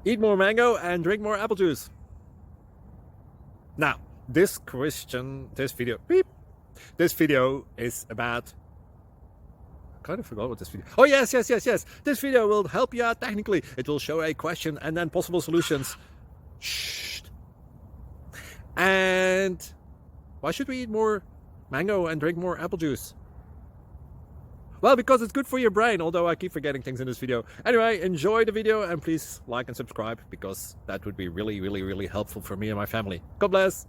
Eat more mango and drink more apple juice. Now, this video is about, I kind of forgot what this video. Oh, yes. This video will help you out technically. It will show a question and then possible solutions. Shh. And why should we eat more mango and drink more apple juice? Well, because it's good for your brain, although I keep forgetting things in this video. Anyway, enjoy the video and please like and subscribe, because that would be really helpful for me and my family. God bless.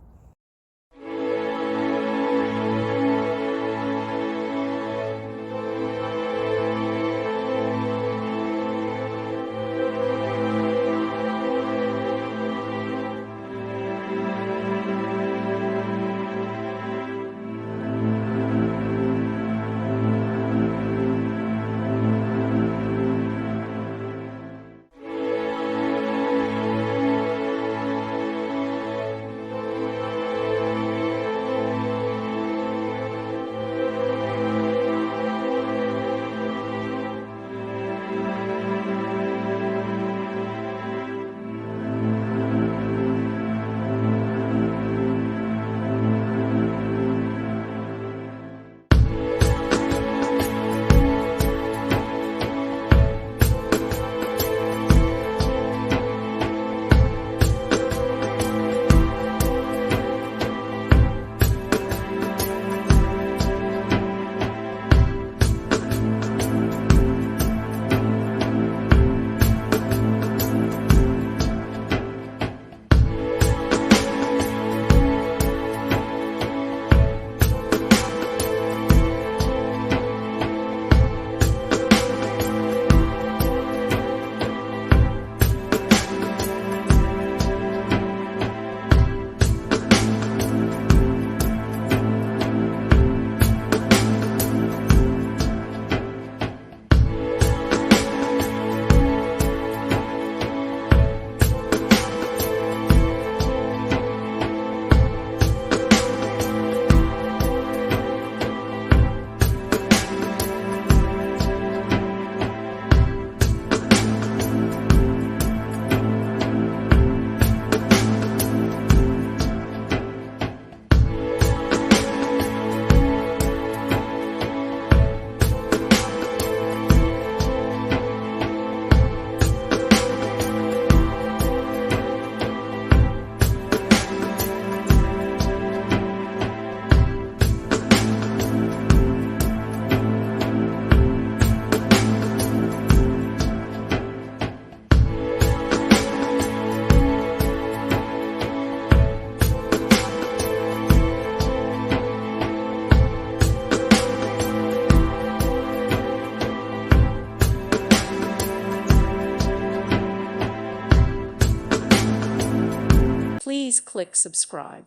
Please click subscribe.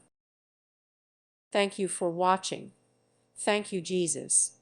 Thank you for watching. Thank you, Jesus.